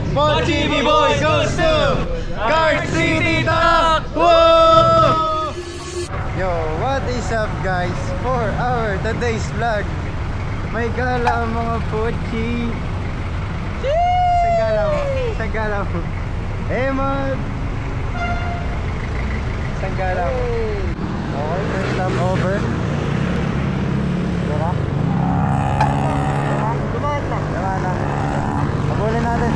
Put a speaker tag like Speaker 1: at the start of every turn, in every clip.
Speaker 1: Pochi B-Boy goes to Kart City Talk! Whoa! Yo, what is up guys? For our today's vlog, may gala ang mga Pochi. Sa gala mo? Sa gala mo? Emad! Sa gala mo? Okay, first stop over. Diba? Dumaan lang. Dumaan lang. Habulin natin.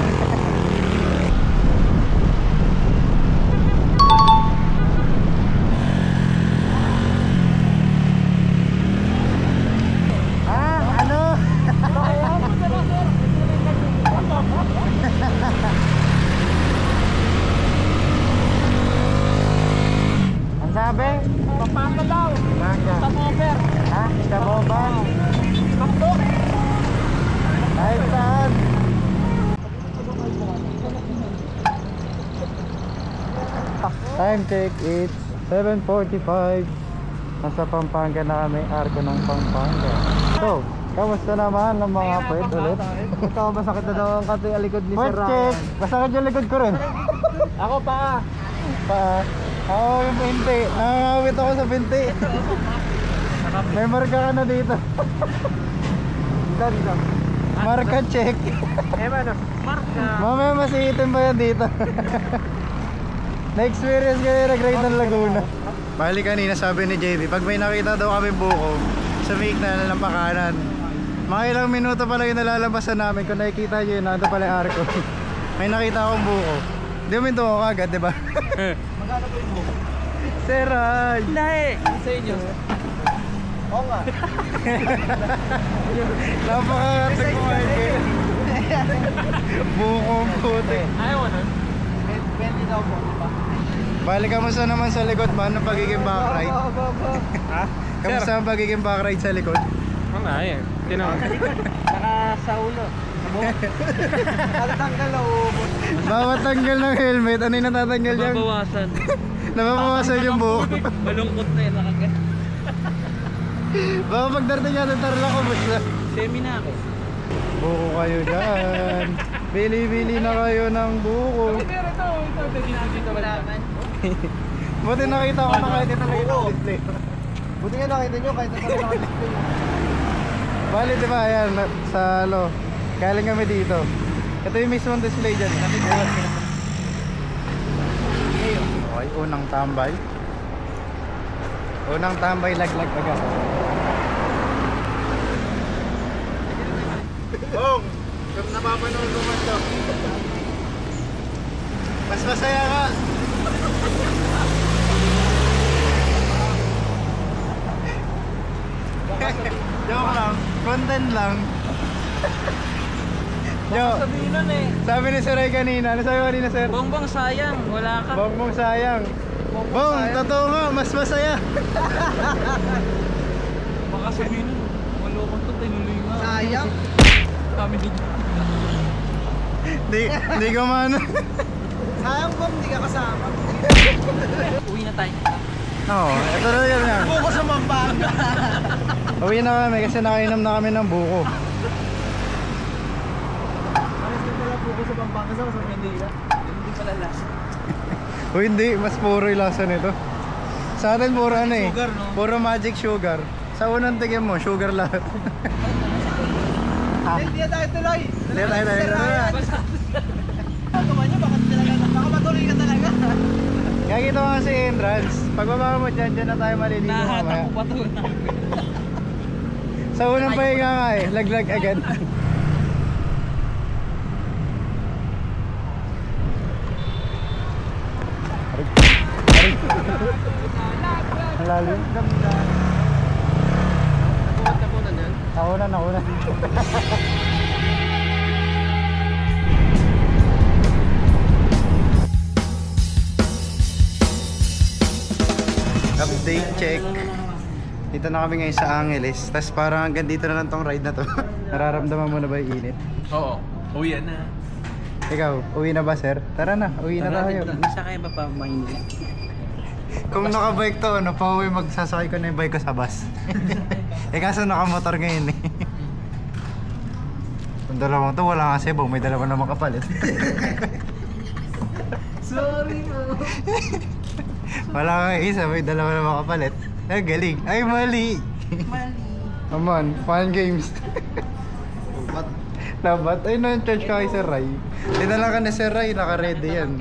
Speaker 1: Sabi? Pampanga daw. Pampanga. Stopover. Ha? Stopover. Stop. Kahit saan. Time check, it's 7:45. Nasa Pampanga na kami, arko ng Pampanga. So, kamusta naman ang mga puwet ulit?
Speaker 2: Ito, masakit na daw ang kato yung likod ni Sir
Speaker 1: Puwet check! Masakit yung likod ko rin.
Speaker 2: Ako pa.
Speaker 1: Ako yung binti. Nakangawit ako sa binti. May marka ka na dito.
Speaker 2: Ganda.
Speaker 1: Marka check.
Speaker 2: Ano? Marka.
Speaker 1: Mamaya masihitin ba yan dito? Na-experience ka na nag-ride ng Laguna. Bali kanina sabi ni JB, pag may nakita daw kami buko, sumik na ng pakanan. Mga ilang minuto pa lang yung nalalabasan namin. Kung nakikita nyo yun, nando pala yung arko. May nakita akong buko. Di mo minto ako agad, diba?
Speaker 2: Magkano po yung buko?
Speaker 1: Seray!
Speaker 2: Hindi! Sa inyo? Oo nga.
Speaker 1: Napakakatik mo kayo. Bukong puti.
Speaker 2: Ayaw mo nun? 20 daw po, di ba?
Speaker 1: Bali, kamusta naman sa likod man ng pagiging backride?
Speaker 2: Ha?
Speaker 1: Kamusta ang pagiging backride sa likod?
Speaker 2: Mga ayan. Tinawa. Saka sa ulo. Natatanggal na uubos.
Speaker 1: Bawat tanggal ng helmet, ano yung natatanggal yan?
Speaker 2: Nababawasan.
Speaker 1: Nababawasan yung buhok.
Speaker 2: Malungkot na yun nakagat.
Speaker 1: Baka pagdarting natin tarla ko, basta.
Speaker 2: Semi na ako.
Speaker 1: Buko kayo dyan. Bili-bili na kayo ng buko.
Speaker 2: Pero ito ginagita mo naman.
Speaker 1: Buti nakita ko na kahit ito nakita ko display.
Speaker 2: Buti nga nakita nyo kahit ito naka-display.
Speaker 1: Bali, diba, ayan, sa ano, galing kami dito. Ito yung mismong display dyan. Okay, unang tambay. Unang tambay, laglag agad. Bong, kung napapanood mo man to, mas masaya ka. Joke lang, content lang. Yo,
Speaker 2: Sabihin nun eh.
Speaker 1: sabi ni Sir Ray kanina, ano sabi mo kanina, Sir?
Speaker 2: Bongbong sayang, wala ka.
Speaker 1: Bongbong sayang. Bong, totoo nga, mas masaya.
Speaker 2: Baka sabihin nun, malukot to, tinuloy nga. Sayang? Kami din.
Speaker 1: Di ka man.
Speaker 2: Sayang bong, di ka kasama. Uwi na tayo.
Speaker 1: Oo, ito na yun nga.
Speaker 2: Buko sa Pampanga.
Speaker 1: Uwi na kami kasi nakainom na kami ng buko.
Speaker 2: Alas ka pala buko sa Pampanga sa Manila. Hindi pala lasa.
Speaker 1: O hindi, mas puro yung lasa nito. Sa atin puro ano eh.
Speaker 2: Sugar, no?
Speaker 1: Puro magic sugar. Sa unang tigim mo, sugar lahat.
Speaker 2: Hindi na tayo tuloy.
Speaker 1: Hindi tayo tuloy.
Speaker 2: Tuman nyo, baka matuloy ka talaga.
Speaker 1: Kaya mo kasi entrance. Pagbaba mo dyan na tayo maliligo mamaya.
Speaker 2: Nahatak ko pa to.
Speaker 1: Sa unang pahinga nga eh, laglag agad. Ang lalim.
Speaker 2: Nakuhat na po na dyan.
Speaker 1: Nauna. Update check. Dito na kami ngayon sa Angeles. Tapos parang hanggang dito na lang tong ride na to. Nararamdaman mo na ba yung init?
Speaker 2: Oo. Uwi na.
Speaker 1: Ikaw, uwi na ba, sir? Tara na, uwi na tayo.
Speaker 2: Isa kayo ba pa Maynila?
Speaker 1: Kung naka-bike to, ano, pauwi magsasakay ko na yung bike ko sa bus. Eh kaso naka-motor ngayon eh. Ang dalawang to, wala nga sebong, may dalawa na makapalit.
Speaker 2: Sorry mo.
Speaker 1: Wala nga isa, may dalawa na makapalit. Ay, galing. Ay, mali.
Speaker 2: Mali.
Speaker 1: Come on, fun games. Labat. Ay, na-charge ka kay Sir Ray. Dinala ka ni Sir Ray, naka-ready yan.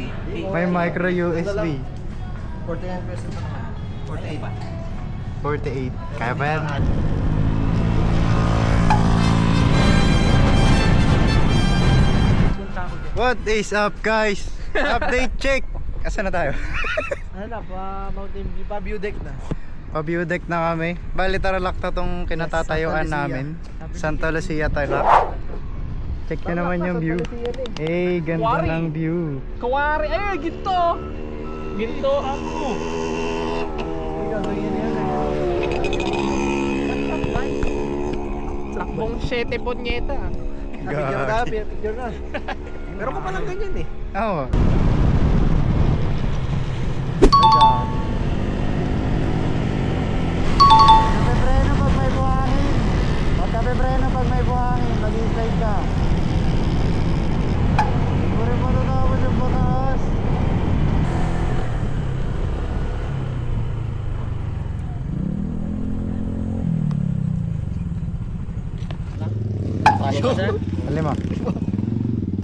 Speaker 1: May micro USB.
Speaker 2: 49 pesos na naman. 48 ba?
Speaker 1: 48. Kaya pa yan. What is up, guys? Update check! Asa na tayo?
Speaker 2: Ano na, Mountain View, pa-view deck na.
Speaker 1: Pa-view deck na kami. Bali, Tarlac na tong kinatatayuan namin. Santa Lucia, Tarlac. Check nyo naman yung view. Eh, ganda ng view.
Speaker 2: Kawari! Eh, ginto! Ginto ako! Sakbong 7 ponyeta. Picture na, picture na. Pero ko palang ganyan eh.
Speaker 1: Oo. Magkapepreno pag may buhangin. Magkapepreno pag may buhangin. Mag-slide ka. Siguro mo natapos yung pataas. Lima.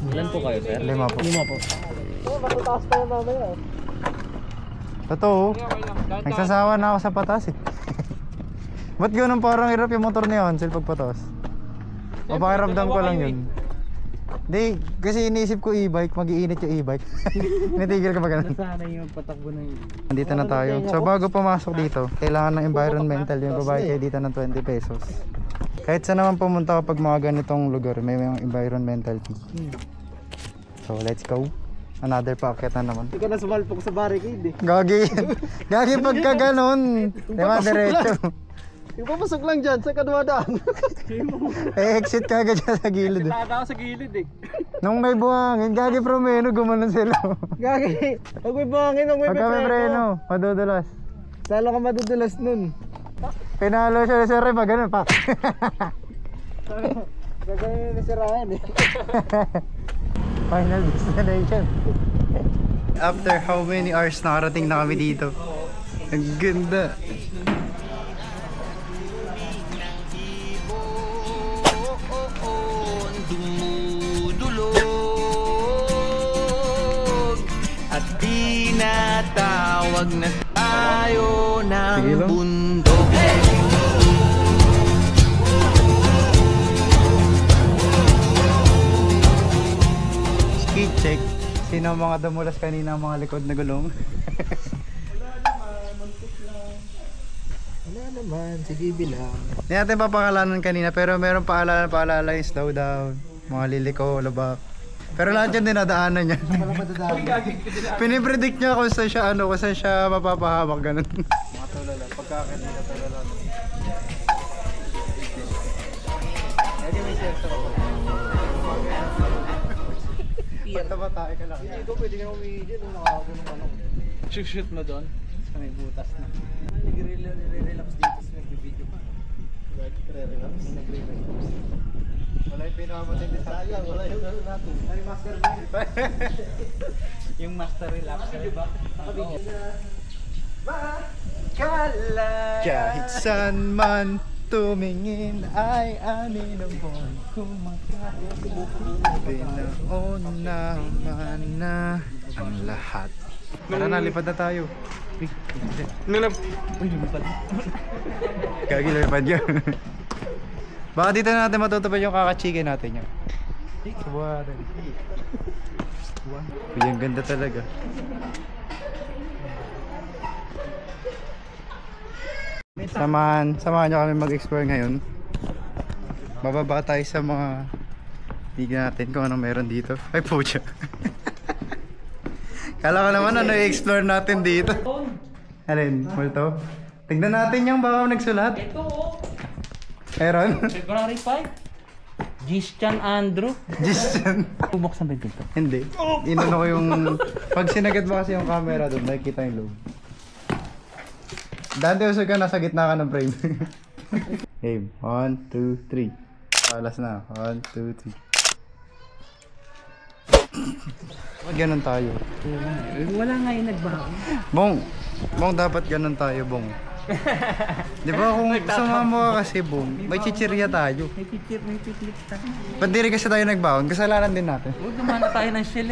Speaker 2: Ilan po kayo, sir?
Speaker 1: Lima po.
Speaker 2: Oh, matataas pa yung mamaya.
Speaker 1: Totoo. Nagsasawa na ako sa patas eh. Ba't ganun parang hirap yung motor ni Hansel pag patas? O pakiramdam ko lang yun. Di, kasi iniisip ko e-bike, mag-iinit yung e-bike. Nitigil ka ba ganun?
Speaker 2: Nasanay yung patakbo ng...
Speaker 1: Nandito na tayo. So bago pumasok dito, kailangan ng environmental yung babayad kayo dito ng 20 pesos. Kahit saan naman pumunta kapag mga ganitong lugar, may mga environmental fee. So let's go. Another packet na naman.
Speaker 2: Hindi ka na sumalpok sa barricade eh.
Speaker 1: Gagi. Gagi pagka ganon. Diba diretso.
Speaker 2: Yung papasok lang dyan, saan ka dumadaan?
Speaker 1: Exit ka agad dyan sa gilid.
Speaker 2: Naka sa gilid eh.
Speaker 1: Nung may buhangin, gagi promeno, gumanon sila.
Speaker 2: Gagi, huwag may buhangin, huwag may
Speaker 1: Pagka may preno, madudulas.
Speaker 2: Lalo ka madudulas nun.
Speaker 1: Pinalo siya sa Ray, pag ganun, pak.
Speaker 2: Gagawin na sirahan eh.
Speaker 1: Final destination. After how many hours nakarating na kami dito? Ang ganda.
Speaker 3: At tinatawag na tayo ng
Speaker 1: Sige lang.
Speaker 3: bundok.
Speaker 1: Speed check. Sino ang mga dumulas kanina ang mga likod na gulong?
Speaker 2: Wala naman, sige bilang.
Speaker 1: Hindi natin papakalanan kanina pero meron paalala yung slow down. Mga liliko, lubak. Pero lahat yan dinadaanan niya.
Speaker 2: Wala madadaan.
Speaker 1: Pinipredict niya kung saan siya kung saan siya mapapahamak ganun. Mga tulala, pagkakit nila tulala. Lagi may sensor ako. Pagtabatay ka lang.
Speaker 2: Hindi ko pwede ka umihi dyan nung nakakago ng ano.
Speaker 3: Shoot mo doon sa may butas na.
Speaker 2: Nagre-relax dito sa nag-video pa. Nagre-relax? Nagre-relax.
Speaker 1: Wala yung pinakamatindi sa akin.
Speaker 2: Wala yung ano natin. Ay, master
Speaker 3: Yung master relax.
Speaker 2: diba? Naka-video.
Speaker 3: Kala
Speaker 1: Kahit saan man tumingin ay anin ang buwan kumakain. Pinaon naman na ang lahat. Tara na, lipad na tayo. Gagi, lipad yun. Baka dito na natin matutupad yung kakachikin natin yun. Subuhan natin. Uy, ang ganda talaga. Samahan nyo kami mag-explore ngayon. Bababa tayo sa mga tignan natin kung anong meron dito. Ay, pucha. Kala ko naman ano i-explore natin dito. Alin? Multo? Tignan natin yung baka nagsulat.
Speaker 3: ito oh.
Speaker 1: Meron?
Speaker 3: February 5. Gishan Andrew.
Speaker 1: Justin.
Speaker 3: Bubuksan ba yung pinto?
Speaker 1: Hindi. Inano ko yung... Pag sinagat mo kasi yung camera doon, makikita yung loob. Dante, usog ka, nasa gitna ka ng frame. Game. 1, 2, 3. Alas na. 1, 2, Ganun tayo.
Speaker 3: Wala nga yung nagbaon.
Speaker 1: Bong, dapat ganun tayo, Bong. Di ba kung sumama ka kasi, Bong, may chichirya tayo.
Speaker 3: May piplit tayo.
Speaker 1: Ba't di rin kasi tayo nagbaon? Kasalanan din natin.
Speaker 3: Huwag dumana tayo ng shell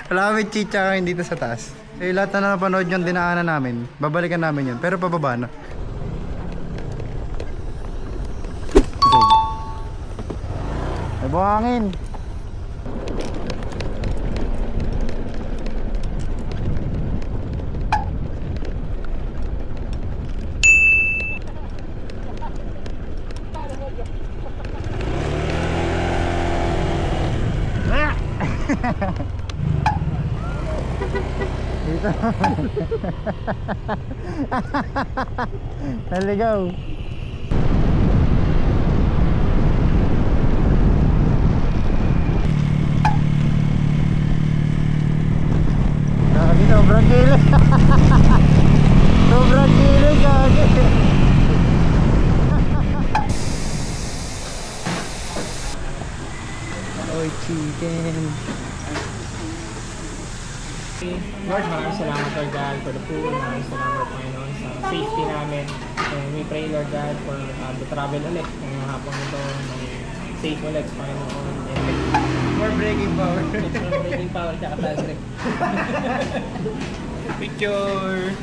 Speaker 1: Wala kami chicha ngayon dito sa taas. So yung lahat na napanood yung dinaanan namin, babalikan namin yun. Pero pababa na. May buhangin. Dito. Naligaw. Gagi, sobrang gilid. Sobrang gilid, gagi. Oy, chicken.
Speaker 4: Lord, maraming salamat, Lord God, for the food. Maraming salamat, Panginoon, sa safety namin. And we pray, Lord God, for the travel ulit. Ngayong hapon nito, may safe ulit, Panginoon. And
Speaker 1: More braking power.
Speaker 4: more braking power, tsaka taas rin. Picture!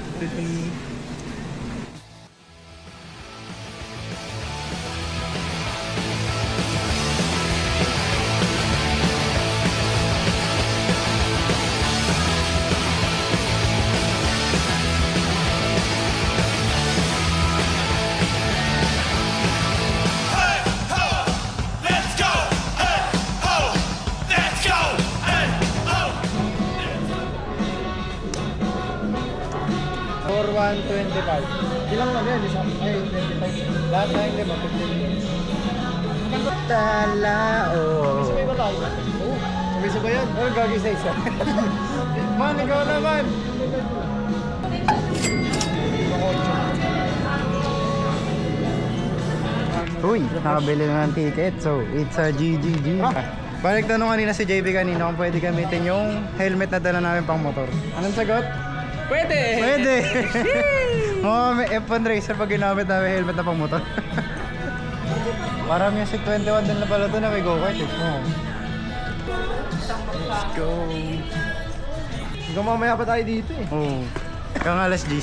Speaker 5: Let's go! Hey, ho! Let's go! Hey, ho!
Speaker 1: 4,125. Ilang lang yan? Isang, ay, 25. Lahat na yung lima, 15 minutes. Talao. Sabay ba tayo? Oo. Sabay yan? Oo, gagi sa isa. Man, ikaw naman. Uy, nakabili na ng ticket. So, it's a GGG. Balik tanong kanina si JB kanina kung pwede gamitin yung helmet na dala namin pang motor. Anong sagot?
Speaker 4: Pwede!
Speaker 1: Pwede! Mga may F1 racer pag ginamit namin helmet na pang motor. Para Music 21 din na pala ito na may go-kart. Let's go!
Speaker 2: Hanggang mamaya pa tayo dito eh.
Speaker 1: Oo. Kang alas 10.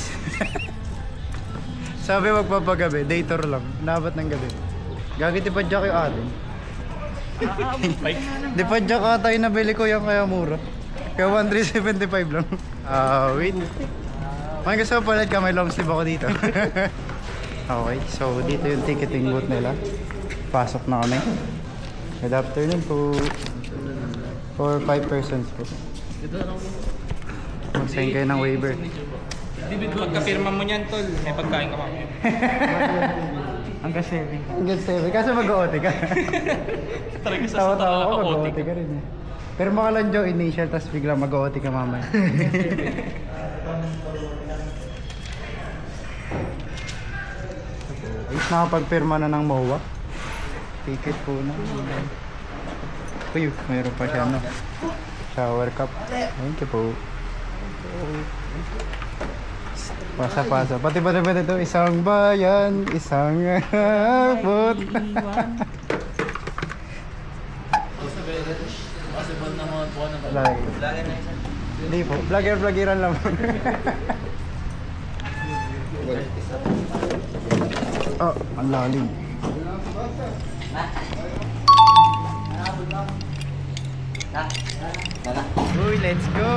Speaker 1: Sabi magpapagabi, day tour lang. Nabat ng gabi. Gagiti pa jack yung atin. Di pa jack ata yung nabili ko yung kaya mura. Kaya 1,375 lang. Wait. May gusto mo palit ka, may long sleeve ako dito. Okay, so dito yung ticketing booth nila. Pasok na kami. Good afternoon po. For 5 persons po. Mag-sign kayo ng waiver.
Speaker 4: Pagka-firma mo niyan, tol, may pagkain ka mamaya.
Speaker 3: Hanggang 7.
Speaker 1: Hanggang 7. Kaso mag-OT ka.
Speaker 4: Talaga
Speaker 1: Tawa-tawa ako, mag-OT ka rin eh. Pero mga lang Joe, initial, tapos biglang mag-OT ka mamaya. Is nakapagpirma na ng MOA. Ticket po na. Uy, mayroon pa siya no. Shower cup. Thank you po. Pasa-pasa. Pati ito, isang bayan, isang hapot. Hindi po, vlogger-vloggeran lang. Oh, ang lalim. Uy, let's go!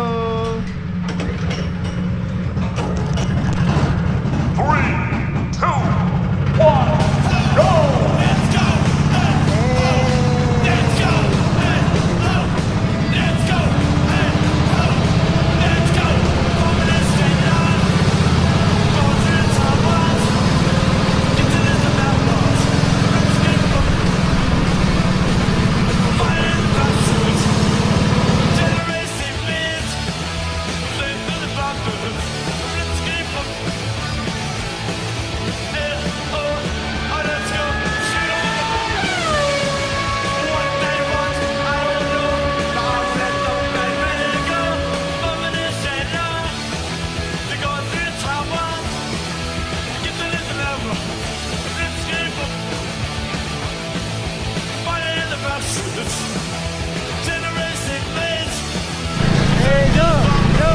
Speaker 5: 3, 2, 1, go! Let's go! Let's go! Let's go! Let's go! Let's stand up! Go to the top ones! Get to the top ones! Let's get them! Fire in the pursuit! Generation lives! Generation blades.
Speaker 1: Hey, go! Go!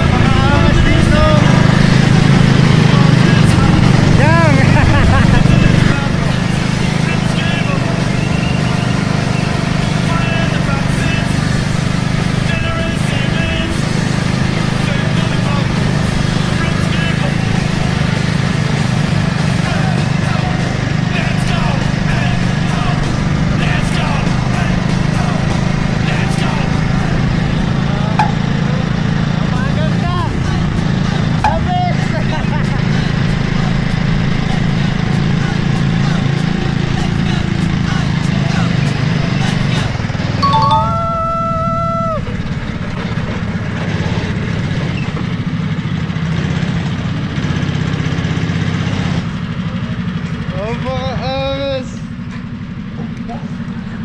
Speaker 1: Pangaangas dito! Yang!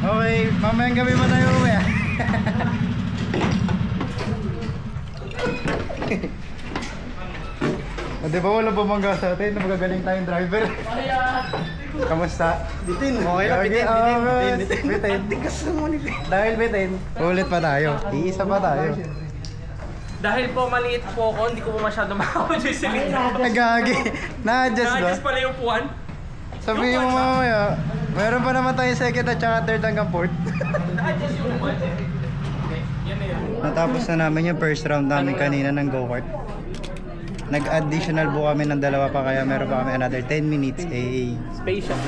Speaker 1: Okay, mamayang gabi pa tayo uwi ah. Di ba wala bumangga sa atin? Magagaling tayong driver. Kamusta?
Speaker 2: Bitin. Okay lang, bitin.
Speaker 1: Bitin.
Speaker 2: Tigas na mo nila.
Speaker 1: Dahil bitin, ulit pa tayo. Iisa pa tayo.
Speaker 4: Dahil po maliit po ako, hindi ko po masyado makakaudyos yung silindro.
Speaker 1: Nagagi. Na-adjust ba?
Speaker 4: Na-adjust pala yung puwan.
Speaker 1: Sabihin mo mamaya, meron pa naman tayong second at saka third hanggang fourth.
Speaker 4: Na-adjust yung puwan. Okay, yan na yun.
Speaker 1: Natapos na namin yung first round namin kanina ng go-kart. Nag-additional po kami ng dalawa pa kaya meron pa kami another 10 minutes eh.
Speaker 4: Space siya.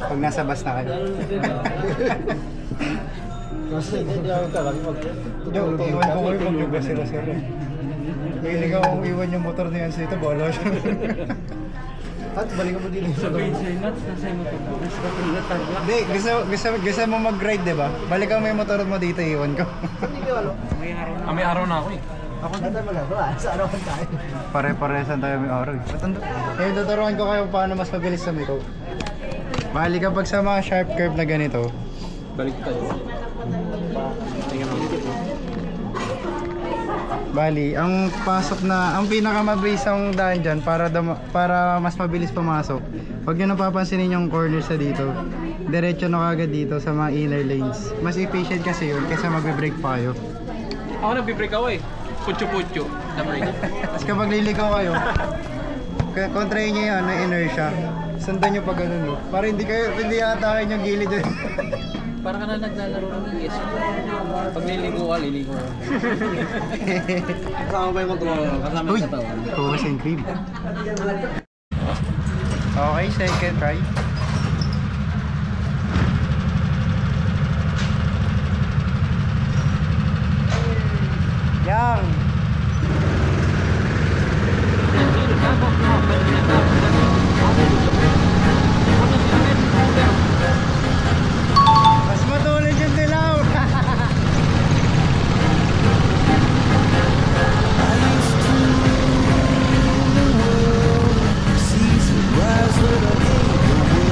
Speaker 1: Pag nasa bus na kayo. Iwan ko kayo pag yung sila sir. Pili ka kung iwan yung motor niyan sa ito, bala siya. At balikan mo din
Speaker 3: Sa page nuts, nasa yung motor. Nasa kapilitan tagla.
Speaker 1: Hindi, gusto mo mag-ride diba? Balikan mo yung motor mo dito, iwan ko.
Speaker 4: May araw na ako eh.
Speaker 2: Ako na tayo magagawa. Sa arawan tayo.
Speaker 1: Pare-paresan tayo may araw. Ngayon tuturuan ko kayo paano mas mabilis sa miko. Bali kapag sa mga sharp curve na ganito,
Speaker 4: Balik tayo.
Speaker 1: bali, ang pasok na, ang pinakamabilisang daan dyan para mas mabilis pumasok. Huwag nyo napapansinin yung corner sa dito. Diretso na kagad dito sa mga inner lanes. Mas efficient kasi yun kaysa magbe-brake pa kayo.
Speaker 4: Ako nagbe-break ako eh. Putyo-putyo. Na break.
Speaker 1: Tapos kapag liligaw kayo, kontrahin nyo yung inertia. Sundan nyo pa ganun para hindi atakin yung gilid dun.
Speaker 3: Parang ka na naglalaro ng ES. Pag liligo ka, liligo ka.
Speaker 2: Kasama ba yung controller? Kasama
Speaker 1: Uy!
Speaker 2: yung katawan?
Speaker 1: Kuha and cream. Okay, second try. Yang! Mas matulid yung dilaw!
Speaker 5: Seas would rise, but I gave away.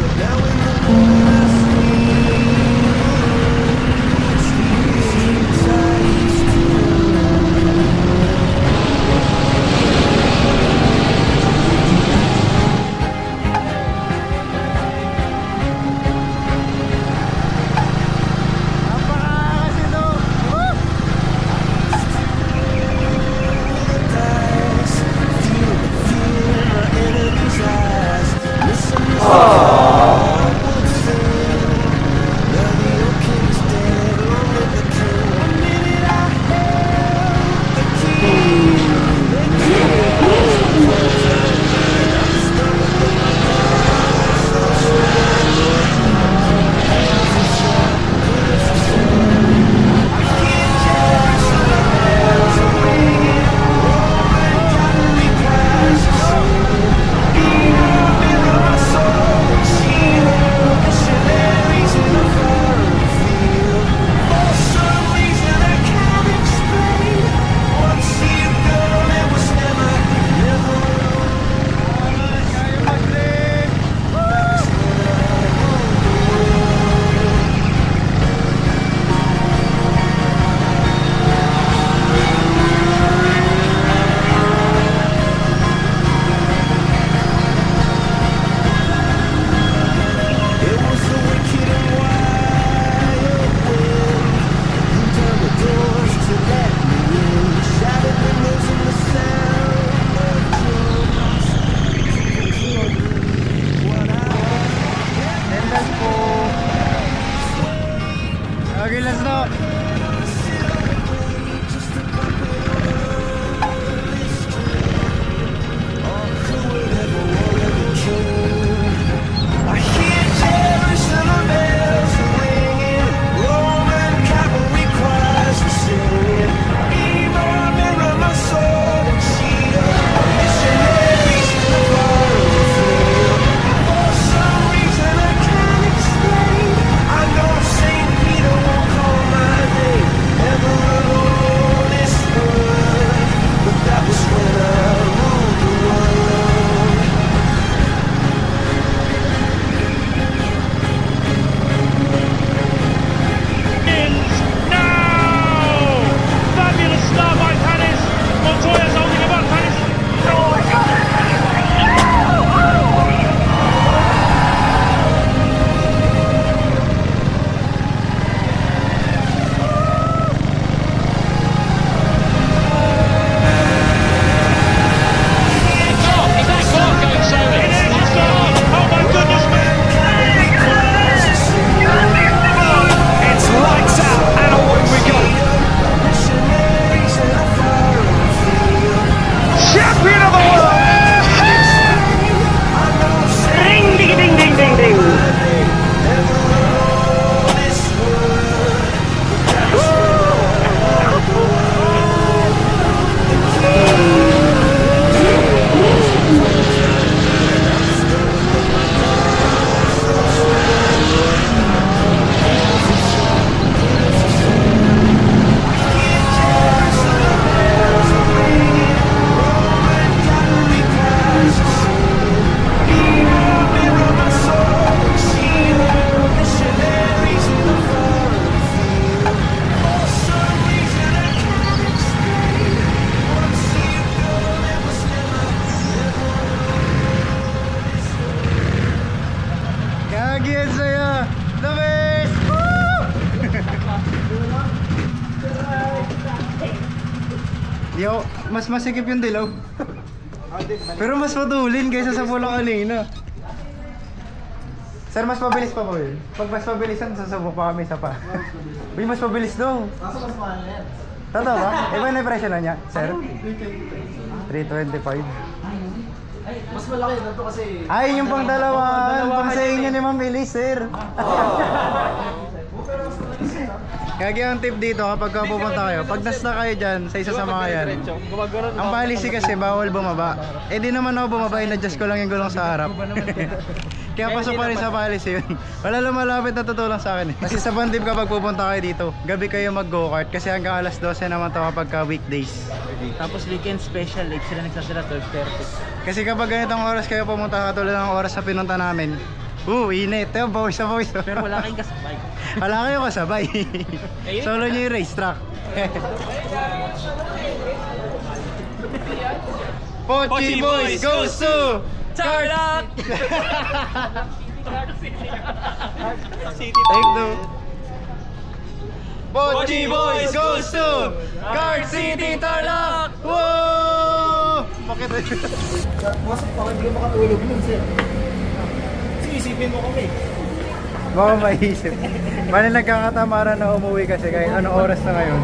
Speaker 1: Yo, mas masikip yung dilaw. Pero mas matulin kaysa sa pulang kanina. Sir, mas mabilis pa po yun. Pag mas mabilisan, sasabok pa kami isa pa. Uy, mas mabilis daw.
Speaker 2: Kaso mas mahal na yan.
Speaker 1: Totoo ba? Iba na yung presyo na niya, sir? 325.
Speaker 2: Mas malaki na to kasi...
Speaker 1: Ay, yung pang dalawa. Pang sa inyo ni Ma'am Elise, sir. Kaya ang tip dito kapag pupunta kayo, pag nasta kayo dyan sa isa sa mga yan, ang policy kasi bawal bumaba. Eh di naman ako bumaba, in-adjust ko lang yung gulong sa harap. Kaya pasok pa rin sa policy yun. Wala lumalapit na tutulong sa akin eh. Kasi sa bandip kapag pupunta kayo dito, gabi kayo mag-go-kart kasi hanggang alas 12 naman to kapag weekdays.
Speaker 3: Tapos weekend special, like sila nagsasara 12:30.
Speaker 1: Kasi kapag ganitong oras kayo pumunta, katulad ng oras na pinunta namin, init. Bawis na bawis.
Speaker 3: Pero wala kayong kasabay.
Speaker 1: Wala kayo kasabay. Solo nyo yung racetrack. Pochi Boys goes to Tarlac! Take two. Pochi Boys goes to Card City Tarlac! Whoa! Bakit?
Speaker 2: Masok pa, hindi ka makatulog nun, sir. Isipin mo kami.
Speaker 1: Baka maisip. Bali nagkakatamaran na umuwi kasi kahit anong oras na ngayon.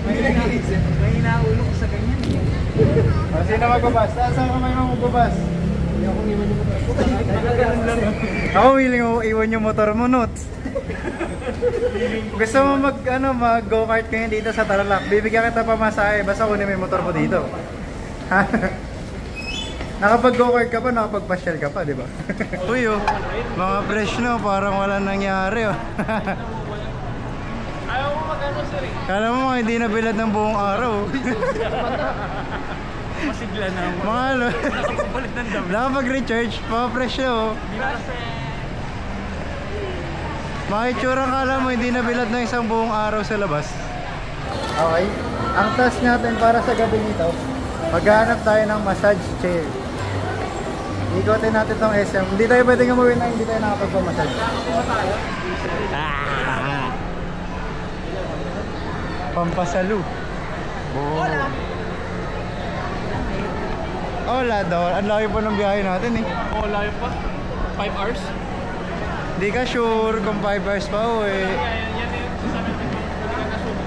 Speaker 3: May inaulo ko sa ganyan.
Speaker 1: Sino magbabas? Saan ka may magbabas?
Speaker 2: Hindi ako iwan yung motor.
Speaker 1: Ako willing mo iwan yung motor mo, Nuts. Gusto mo mag-go-kart kayo dito sa Tarlac? Bibigyan kita pamasahe, basta kunin mo yung motor mo dito. Nakapag-go-kart ka pa, nakapag-pasyal ka pa, di ba? Uy, mga fresh no, parang wala nangyari, oh.
Speaker 4: Ayaw mo mag-ano, sir eh.
Speaker 1: Kala mo hindi na bilad ng buong araw.
Speaker 3: Masigla na ako.
Speaker 1: Mga ano,
Speaker 3: Nakapagpalit ng dami.
Speaker 1: nakapag-recharge, mga fresh no. Mga itsura kala mo hindi na bilad ng isang buong araw sa labas. Okay, ang task natin para sa gabi nito, maghanap tayo ng massage chair. Ikotin natin tong SM. Hindi tayo pwedeng umuwi na hindi tayo nakapagpamassage. Pampasalu. Hola! Hola daw. Ang laki po ng biyahe natin eh.
Speaker 4: Oh, layo pa. 5 hours?
Speaker 1: Di ka sure kung 5 hours pa o eh.
Speaker 4: Yan yung sasabi ko. Hindi ka na sure.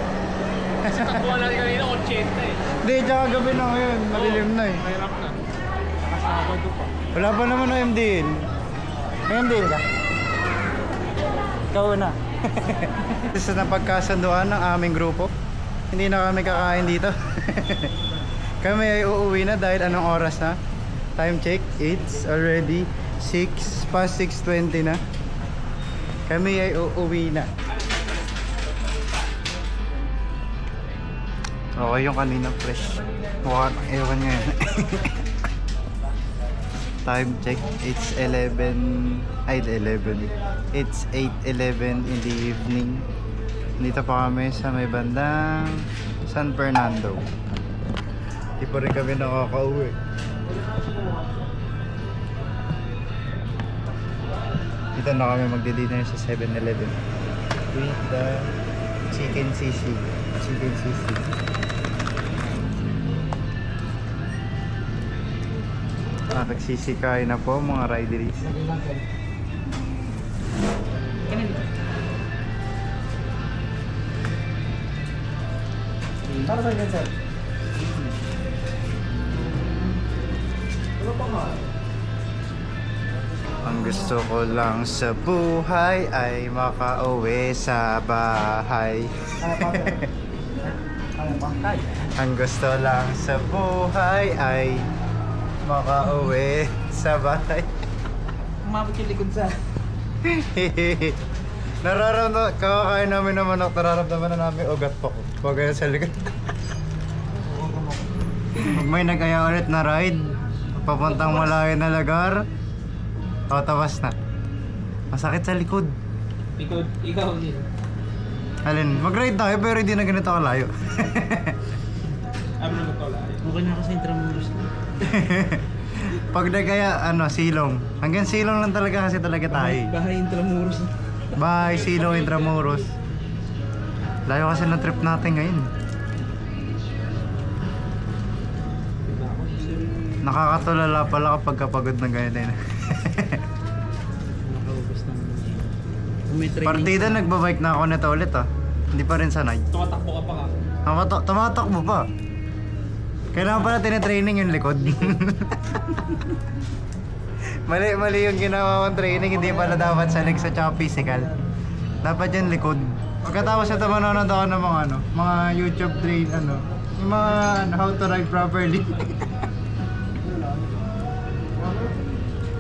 Speaker 4: Kasi takbuhan natin kanina, 80 eh.
Speaker 1: Hindi, tsaka gabi na ngayon. Malilim na eh.
Speaker 4: Mahirap na. Nakasabado pa.
Speaker 1: Wala pa naman ng MDL. May MDL ka? Ikaw na. Sa napagkasunduan ng aming grupo, hindi na kami kakain dito. Kami ay uuwi na dahil anong oras na? Time check, it's already 6:20 na. Kami ay uuwi na. Okay yung kanina fresh. Mukha ng ewan ngayon. Time check, it's 11. It's 8:11 in the evening. Dito pa kami sa may bandang San Fernando. Di pa rin kami nakakauwi. Dito na kami magdi-dinner sa 7-Eleven with the chicken sisig. Nagsisikay na po mga rideries.
Speaker 2: Para saan yan, sir?
Speaker 1: Ang gusto ko lang sa buhay ay makauwi sa bahay. Ang gusto lang sa buhay ay makauwi sa bahay.
Speaker 3: Umabot yung likod sa...
Speaker 1: Nararamdaman, kakakain namin ng manok, nararamdaman na namin ugat pa ko. Huwag kayo sa likod. May nag-aya ulit na ride, papuntang malayo na lugar. O, tawas na. Masakit sa likod.
Speaker 4: Ikaw din.
Speaker 1: Alin, mag-ride tayo pero hindi na ganito kalayo.
Speaker 4: Ano na to lahat?
Speaker 3: Okay na kasi intramuros na.
Speaker 1: Pag nagaya, silong. Hanggang silong lang talaga kasi talaga tayo.
Speaker 3: Bahay intramuros na.
Speaker 1: Bahay, silong, intramuros. Layo kasi ng trip natin ngayon. Nakakatulala pala kapag kapagod ng ganito yun.
Speaker 3: Nakaubos ng... May training.
Speaker 1: Partida, nagbabike na ako nito ulit ah. Hindi pa rin sanay.
Speaker 4: Tumatakbo ka pa ka.
Speaker 1: Tumatakbo pa. Kailangan pala tinitraining yung likod. Mali yung ginawa kong training. Hindi pala dapat sa legs at saka physical. Dapat yung likod. Pagkatapos ito manonood ako ng mga YouTube train yung mga how to ride properly.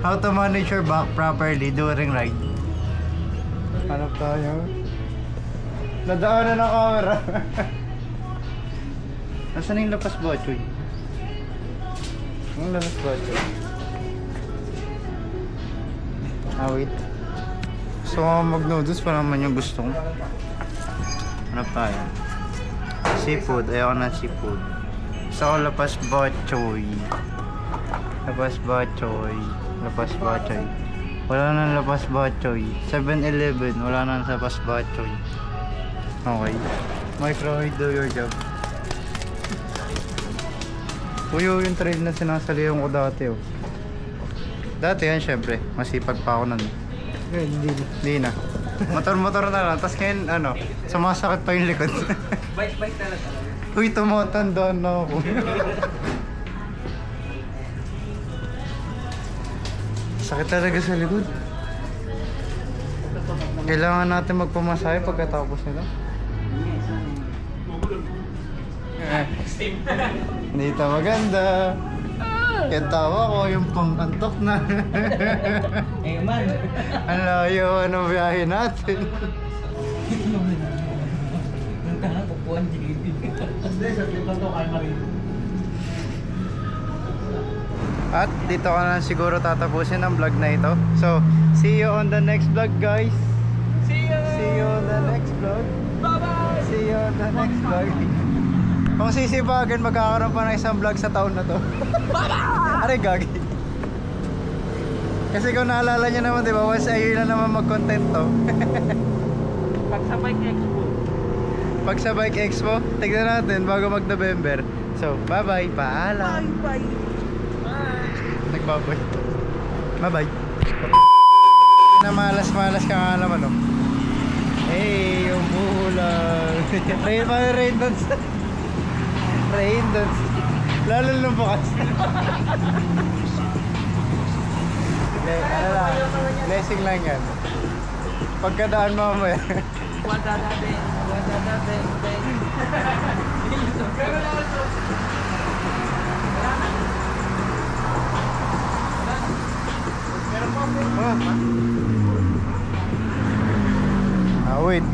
Speaker 1: How to manage your back properly during ride. Hanap tayo. Nadaanan ng camera. Nasaan yung lapas bochoy? Ang lapas bochoy? Wait. Gusto ko mag-noodles pa naman yung gusto ko. Hanap tayo. Seafood. Ayoko na seafood. Gusto ko lapas bochoy. Lapas bochoy. Lapas bochoy. Wala nang lapas bochoy. 7-Eleven. Wala nang lapas bochoy. Okay. Microwave, do your job. Puyo yung trail na sinasalihan ko dati oh. Dati yan syempre. Masipag pa ako nun. Hindi na. Motor na lang. Tapos ngayon sumasakit pa yung likod.
Speaker 3: Bike talaga.
Speaker 1: Uy, tumatanda na ako. Sakit talaga sa likod. Kailangan natin magpamasahe pagkatapos nito. Dito maganda. Kaya tawa ko yung pang-antok na.
Speaker 3: Eh man.
Speaker 1: Ang layo biyahe natin.
Speaker 3: Nung tanang upuan JB. Hindi, sa dito to kay Marie.
Speaker 1: At dito ka na siguro tatapusin ang vlog na ito. So, see you on the next vlog guys. See you on the next vlog. Bye-bye. See you on the next vlog. Kung sisipagan, magkakaroon pa ng isang vlog sa taon na to. Aray gagi. Kasi kung naalala nyo naman, diba, once a year na naman mag-content to.
Speaker 4: Pag sa Bike Expo.
Speaker 1: Pag sa Bike Expo, tignan natin bago mag-November. So, bye-bye. Paalam.
Speaker 2: Bye.
Speaker 1: Nagbaboy. Bye-bye. Na malas-malas ka nga naman, oh. Hey, umuulan. Rain dance. Rain dance. Lalo lumbukas. Blessing lang yan. Pagkadaan mamaya.
Speaker 3: Wala natin.
Speaker 1: Wait.